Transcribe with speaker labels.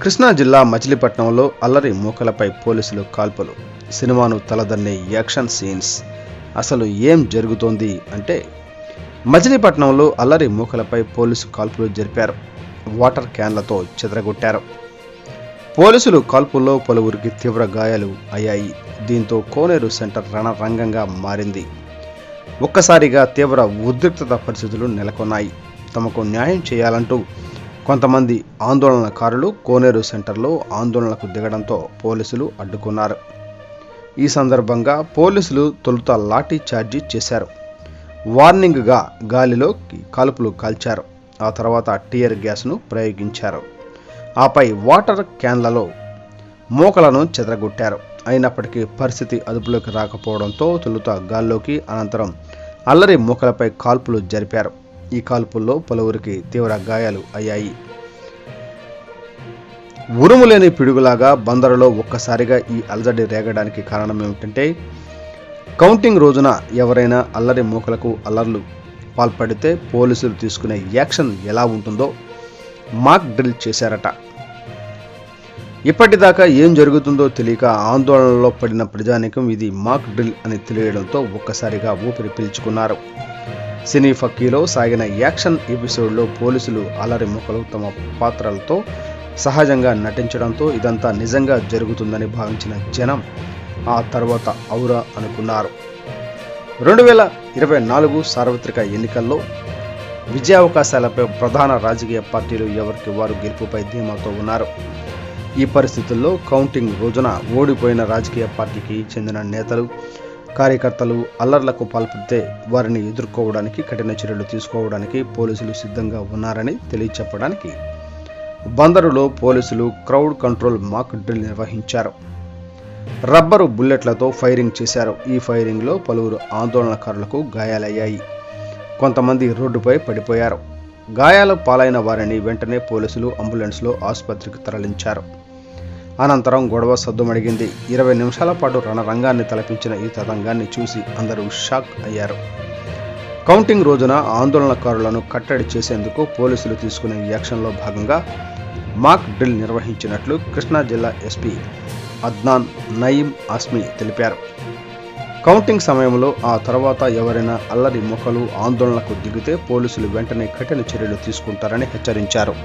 Speaker 1: కృష్ణా జిల్లా మచిలీపట్నంలో అల్లరి మూకలపై పోలీసులు కాల్పులు. సినిమాను తలదన్నే యాక్షన్ సీన్స్. అసలు ఏం జరుగుతోంది అంటే, మచిలీపట్నంలో అల్లరి మూకలపై పోలీసు కాల్పులు జరిపారు. వాటర్ క్యాన్లతో చెదరగొట్టారు. పోలీసులు కాల్పుల్లో పలువురికి తీవ్ర గాయాలు అయ్యాయి. దీంతో కోనేరు సెంటర్ రణరంగంగా మారింది. ఒక్కసారిగా తీవ్ర ఉద్రిక్తత పరిస్థితులు నెలకొన్నాయి. తమకు న్యాయం చేయాలంటూ కొంతమంది ఆందోళనకారులు కోనేరు సెంటర్లో ఆందోళనకు దిగడంతో పోలీసులు అడ్డుకున్నారు. ఈ సందర్భంగా పోలీసులు తొలుత లాఠీ చార్జీ చేశారు. వార్నింగ్గా గాలిలో కాల్పులు కాల్చారు. ఆ తర్వాత టియర్ గ్యాస్ను ప్రయోగించారు. ఆపై వాటర్ క్యాన్లలో మూకలను చెదరగొట్టారు. అయినప్పటికీ పరిస్థితి అదుపులోకి రాకపోవడంతో తొలుత గాల్లోకి, అనంతరం అల్లరి మూకలపై కాల్పులు జరిపారు. ఈ కాల్పుల్లో పలువురికి తీవ్ర గాయాలు అయ్యాయి. ఉరుములేని పిడుగులాగా బందరులో ఒక్కసారిగా ఈ అలజడి రేగడానికి కారణం ఏమిటంటే, కౌంటింగ్ రోజున ఎవరైనా అల్లరి మూకలకు అల్లర్లు పాల్పడితే పోలీసులు తీసుకునే యాక్షన్ ఎలా ఉంటుందో మాక్ డ్రిల్ చేశారట. ఇప్పటిదాకా ఏం జరుగుతుందో తెలియక ఆందోళనలో పడిన ప్రజానీకం ఇది మాక్ డ్రిల్ అని తెలియడంతో ఒక్కసారిగా ఊపిరి పీల్చుకున్నారు. సినీ ఫక్కీలో సాగిన యాక్షన్ ఎపిసోడ్లో పోలీసులు అల్లరి మూకలు తమ పాత్రలతో సహజంగా నటించడంతో ఇదంతా నిజంగా జరుగుతుందని భావించిన జనం ఆ తర్వాత ఔరా అనుకున్నారు. 2024 సార్వత్రిక ఎన్నికల్లో విజయావకాశాలపై ప్రధాన రాజకీయ పార్టీలు ఎవరికి వారు గెలుపుపై ధీమాతో ఉన్నారు. ఈ పరిస్థితుల్లో కౌంటింగ్ రోజున ఓడిపోయిన రాజకీయ పార్టీకి చెందిన నేతలు, కార్యకర్తలు అల్లర్లకు పాల్పడితే వారిని ఎదుర్కోవడానికి కఠిన చర్యలు తీసుకోవడానికి పోలీసులు సిద్ధంగా ఉన్నారని తెలియచెప్పడానికి బందరులో పోలీసులు క్రౌడ్ కంట్రోల్ మాక్ డ్రిల్ నిర్వహించారు. రబ్బరు బుల్లెట్లతో ఫైరింగ్ చేశారు. ఈ ఫైరింగ్లో పలువురు ఆందోళనకారులకు గాయాలయ్యాయి. కొంతమంది రోడ్డుపై పడిపోయారు. గాయాల పాలైన వారిని వెంటనే పోలీసులు అంబులెన్స్లో ఆసుపత్రికి తరలించారు. అనంతరం గొడవ సద్దుమణిగింది. 20 నిమిషాల పాటు రణరంగాన్ని తలపించిన ఈ తతంగాన్ని చూసి అందరూ షాక్ అయ్యారు. కౌంటింగ్ రోజున ఆందోళనకారులను కట్టడి చేసేందుకు పోలీసులు తీసుకునే యాక్షన్లో భాగంగా మాక్ డ్రిల్ నిర్వహించినట్లు కృష్ణా జిల్లా ఎస్పీ అద్నాన్ నయీం ఆస్మీ తెలిపారు. కౌంటింగ్ సమయంలో ఆ తర్వాత ఎవరైనా అల్లరి మూకలు ఆందోళనకు దిగితే పోలీసులు వెంటనే కఠిన చర్యలు తీసుకుంటారని హెచ్చరించారు.